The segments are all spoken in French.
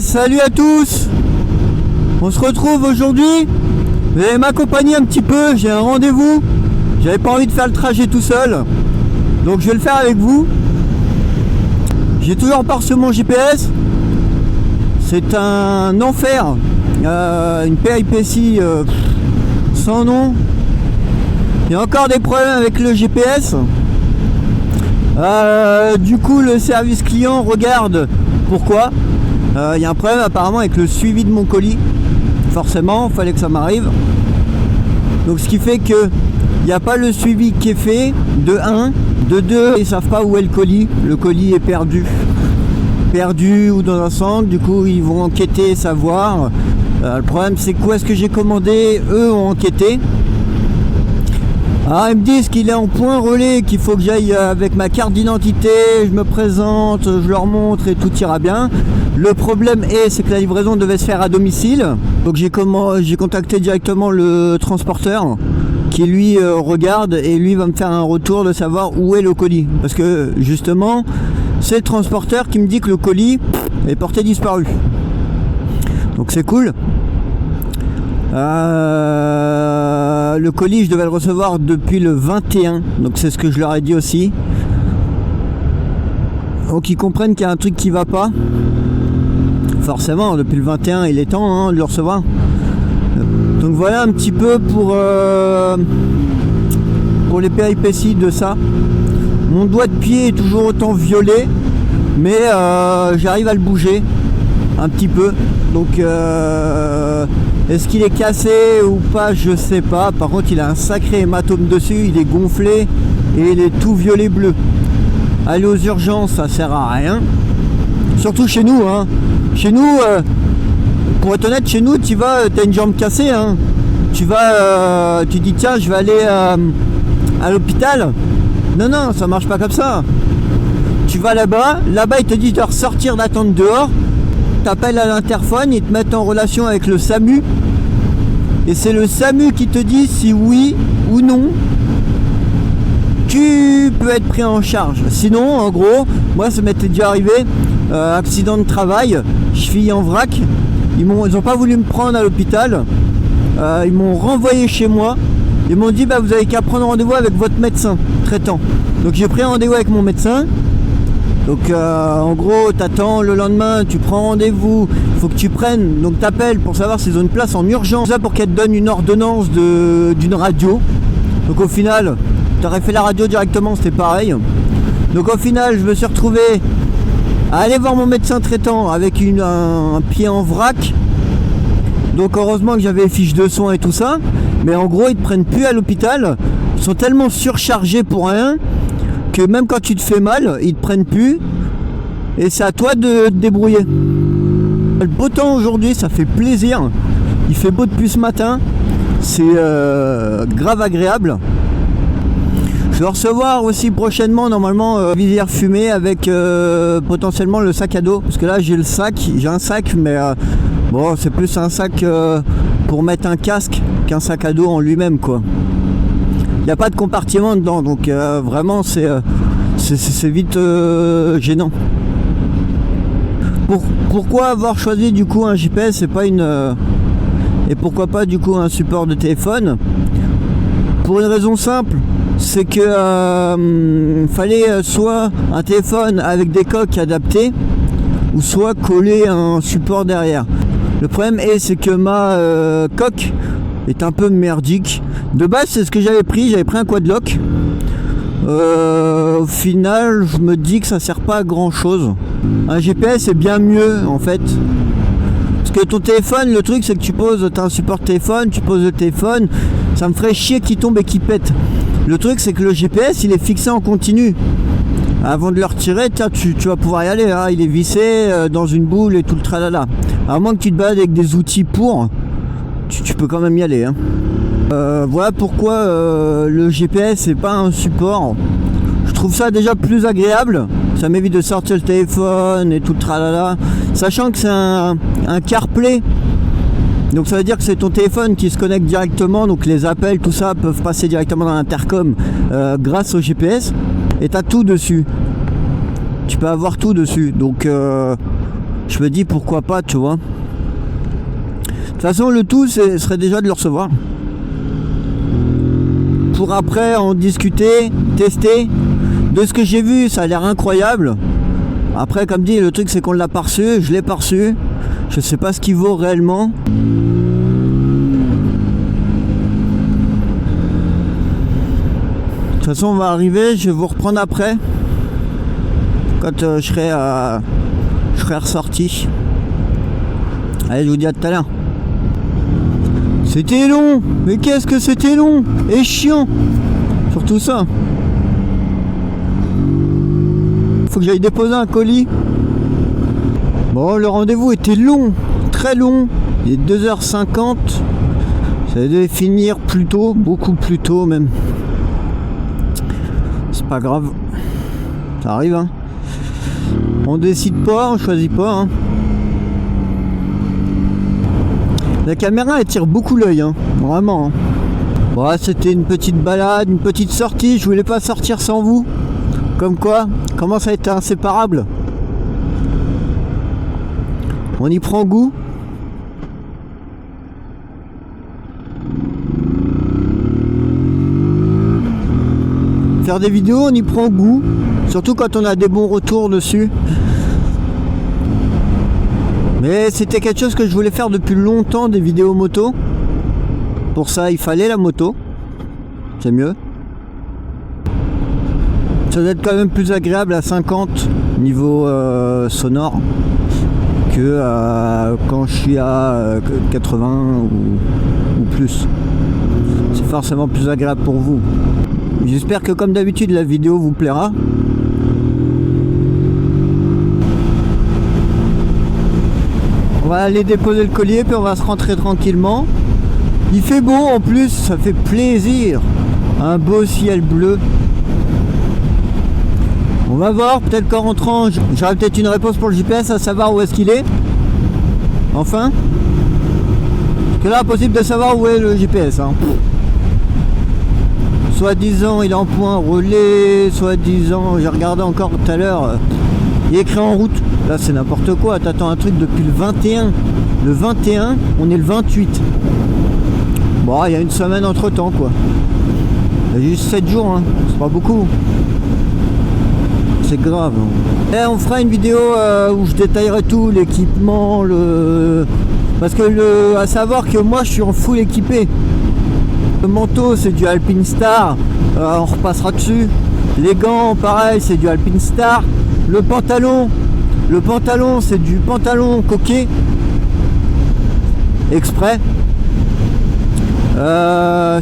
Salut à tous. On se retrouve aujourd'hui. Vous allez m'accompagner un petit peu, j'ai un rendez-vous. J'avais pas envie de faire le trajet tout seul, donc je vais le faire avec vous. J'ai toujours pas reçu mon GPS. C'est un enfer, une péripétie sans nom. Il y a encore des problèmes avec le GPS. Du coup le service client regarde pourquoi. Il y a un problème apparemment avec le suivi de mon colis. Forcément, il fallait que ça m'arrive. Donc ce qui fait que il n'y a pas le suivi qui est fait, de 1, de 2, ils savent pas où est le colis. Le colis est perdu ou dans un centre, du coup ils vont enquêter, savoir. Le problème c'est quoi est-ce que j'ai commandé, eux ont enquêté. Alors ils me disent qu'il est en point relais, qu'il faut que j'aille avec ma carte d'identité, je me présente, je leur montre et tout ira bien. Le problème c'est que la livraison devait se faire à domicile. Donc j'ai contacté directement le transporteur qui lui regarde et lui va me faire un retour de savoir où est le colis. Parce que justement, c'est le transporteur qui me dit que le colis est porté disparu. Donc c'est cool. Le colis, je devais le recevoir depuis le 21, donc c'est ce que je leur ai dit aussi. Donc ils comprennent qu'il y a un truc qui va pas. Forcément, depuis le 21, il est temps de le recevoir. Donc voilà un petit peu pour les péripéties de ça. Mon doigt de pied est toujours autant violet, mais j'arrive à le bouger un petit peu. Donc est-ce qu'il est cassé ou pas, je sais pas. Par contre il a un sacré hématome dessus, il est gonflé et il est tout violet bleu. Aller aux urgences ça sert à rien, surtout chez nous Chez nous, pour être honnête, chez nous tu vas, t'as une jambe cassée tu vas, tu dis tiens je vais aller à l'hôpital. Non, ça marche pas comme ça. Tu vas là-bas ils te disent de ressortir, d'attendre dehors. T'appelles à l'interphone, ils te mettent en relation avec le SAMU. Et c'est le SAMU qui te dit si oui ou non tu peux être pris en charge. Sinon, en gros, moi ça m'était déjà arrivé, accident de travail, cheville en vrac. Ils ont pas voulu me prendre à l'hôpital. Ils m'ont renvoyé chez moi. Ils m'ont dit vous avez qu'à prendre rendez-vous avec votre médecin traitant. Donc j'ai pris rendez-vous avec mon médecin. Donc en gros t'attends le lendemain, tu prends rendez-vous, il faut que tu prennes, donc t'appelles pour savoir s'ils ont une place en urgence, ça pour qu'elle te donne une ordonnance d'une radio. Donc au final, t'aurais fait la radio directement, c'était pareil. Donc au final je me suis retrouvé à aller voir mon médecin traitant avec un pied en vrac. Donc heureusement que j'avais les fiches de soins et tout ça. Mais en gros ils te prennent plus à l'hôpital, ils sont tellement surchargés pour rien que même quand tu te fais mal, ils te prennent plus et c'est à toi de te débrouiller. Le beau temps aujourd'hui, ça fait plaisir. Il fait beau depuis ce matin, c'est grave agréable. Je vais recevoir aussi prochainement normalement visière fumée avec potentiellement le sac à dos. Parce que là j'ai un sac mais bon c'est plus un sac pour mettre un casque qu'un sac à dos en lui-même quoi. Il n'y a pas de compartiment dedans, donc vraiment c'est vite gênant. Pourquoi avoir choisi du coup un GPS et pas et pourquoi pas du coup un support de téléphone? Pour une raison simple, c'est que fallait soit un téléphone avec des coques adaptées ou soit coller un support derrière. Le problème c'est que ma coque est un peu merdique. De base c'est ce que j'avais pris un quadlock. Au final je me dis que ça sert pas à grand chose. Un GPS est bien mieux en fait. Parce que ton téléphone, le truc c'est que t'as un support téléphone, tu poses le téléphone, ça me ferait chier qu'il tombe et qu'il pète. Le truc c'est que le GPS il est fixé en continu. Avant de le retirer, tu vas pouvoir y aller, il est vissé dans une boule et tout le tralala. À moins que tu te balades avec des outils pour, tu peux quand même y aller. Voilà pourquoi le GPS c'est pas un support. Je trouve ça déjà plus agréable. Ça m'évite de sortir le téléphone et tout le tralala. Sachant que c'est un CarPlay. Donc ça veut dire que c'est ton téléphone qui se connecte directement. Donc les appels, tout ça peuvent passer directement dans l'intercom grâce au GPS. Et t'as tout dessus. Tu peux avoir tout dessus. Donc je me dis pourquoi pas, tu vois. De toute façon, le tout serait déjà de le recevoir. Pour après en discuter, tester. De ce que j'ai vu, ça a l'air incroyable. Après, comme dit, le truc c'est qu'on l'a pas reçu, je l'ai pas reçu. Je sais pas ce qu'il vaut réellement. De toute façon, on va arriver, je vais vous reprendre après. Quand je serai ressorti. Allez, je vous dis à tout à l'heure. C'était long, mais qu'est-ce que c'était long et chiant. Surtout ça. Faut que j'aille déposer un colis. Bon, le rendez-vous était long, très long. Il est 2h50. Ça devait finir plus tôt, beaucoup plus tôt même. C'est pas grave. Ça arrive, hein. On décide pas, on choisit pas, hein. La caméra elle tire beaucoup l'œil, hein. Vraiment, hein. Bon, c'était une petite balade, une petite sortie. Je voulais pas sortir sans vous. Comme quoi, comment ça a été inséparable. On y prend goût. Faire des vidéos, on y prend goût. Surtout quand on a des bons retours dessus. Mais c'était quelque chose que je voulais faire depuis longtemps, des vidéos moto. Pour ça, il fallait la moto. C'est mieux. Ça doit être quand même plus agréable à 50 niveau sonore que quand je suis à 80 ou plus. C'est forcément plus agréable pour vous. J'espère que comme d'habitude la vidéo vous plaira. On va aller déposer le collier puis on va se rentrer tranquillement. Il fait beau en plus, ça fait plaisir. Un beau ciel bleu. On va voir, peut-être qu'en rentrant, j'aurai peut-être une réponse pour le GPS à savoir où est-ce qu'il est. Enfin. Parce que là, impossible de savoir où est le GPS. Hein. Soi-disant, il est en point relais. Soi-disant, j'ai regardé encore tout à l'heure. Il est écrit en route. Là, c'est n'importe quoi. T'attends un truc depuis le 21. Le 21, on est le 28. Bon, il y a une semaine entre temps, quoi. Il y a juste 7 jours, hein. C'est pas beaucoup. C'est grave. Et on fera une vidéo où je détaillerai tout, l'équipement, parce que à savoir que moi je suis en full équipé. Le manteau c'est du Alpinestar, on repassera dessus. Les gants pareil c'est du Alpinestar. Le pantalon c'est du pantalon coquet exprès.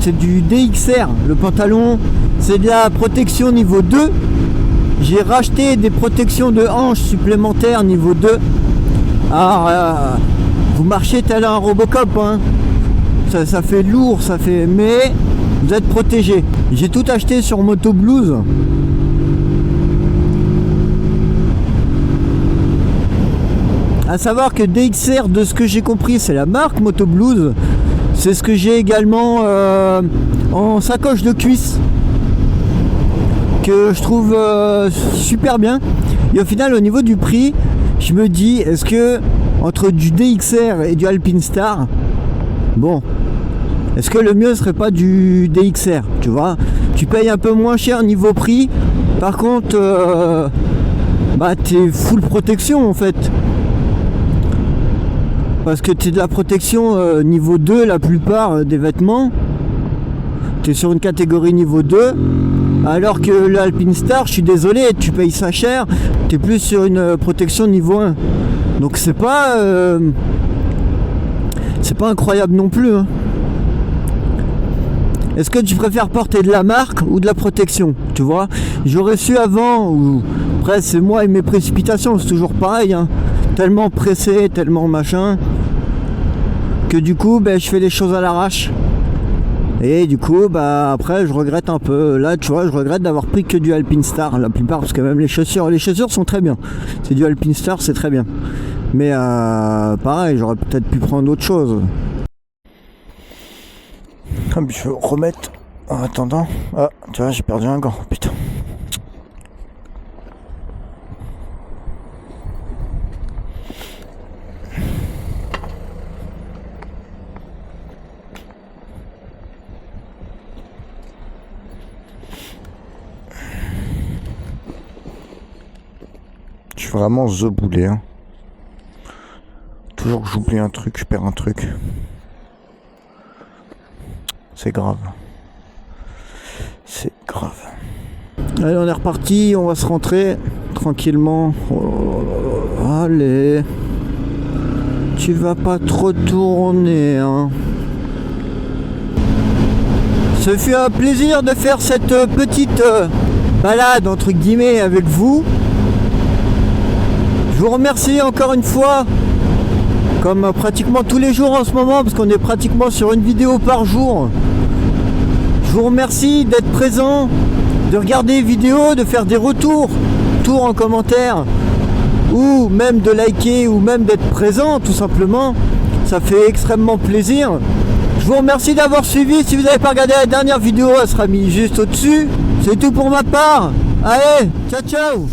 C'est du DXR. Le pantalon c'est de la protection niveau 2. J'ai racheté des protections de hanches supplémentaires niveau 2. Alors, vous marchez tel un Robocop, hein. Ça fait lourd, ça fait... Mais vous êtes protégé. J'ai tout acheté sur Moto Blues. À savoir que DXR, de ce que j'ai compris, c'est la marque Moto Blues. C'est ce que j'ai également en sacoche de cuisse. Que je trouve super bien. Et au final, au niveau du prix, je me dis, est-ce que entre du DXR et du Alpinestar, bon, est-ce que le mieux serait pas du DXR, tu vois? Tu payes un peu moins cher niveau prix, par contre, bah t'es full protection en fait. Parce que t'es de la protection niveau 2 la plupart des vêtements. T'es sur une catégorie niveau 2. Alors que l'Alpinestar, je suis désolé, tu payes ça cher, tu es plus sur une protection niveau 1. Donc c'est pas incroyable non plus. Hein. Est-ce que tu préfères porter de la marque ou de la protection? Tu vois, j'aurais su avant, ou après c'est moi et mes précipitations, c'est toujours pareil. Hein. Tellement pressé, tellement machin, que du coup ben, je fais les choses à l'arrache. Et du coup, bah après, je regrette un peu. Là, tu vois, je regrette d'avoir pris que du Alpinestar, la plupart, parce que même les chaussures sont très bien. C'est du Alpinestar, c'est très bien. Mais pareil, j'aurais peut-être pu prendre autre chose. Ah, je vais remettre en attendant. Ah, tu vois, j'ai perdu un gant, putain. Vraiment the boulet. Hein. Toujours que j'oublie un truc, je perds un truc. C'est grave. C'est grave. Allez, on est reparti, on va se rentrer tranquillement. Oh, allez. Tu vas pas trop tourner, hein. Ce fut un plaisir de faire cette petite balade entre guillemets avec vous. Je vous remercie encore une fois, comme pratiquement tous les jours en ce moment, parce qu'on est pratiquement sur une vidéo par jour. Je vous remercie d'être présent, de regarder les vidéos, de faire des retours en commentaire, ou même de liker, ou même d'être présent tout simplement. Ça fait extrêmement plaisir. Je vous remercie d'avoir suivi. Si vous n'avez pas regardé la dernière vidéo, elle sera mise juste au-dessus. C'est tout pour ma part. Allez, ciao ciao.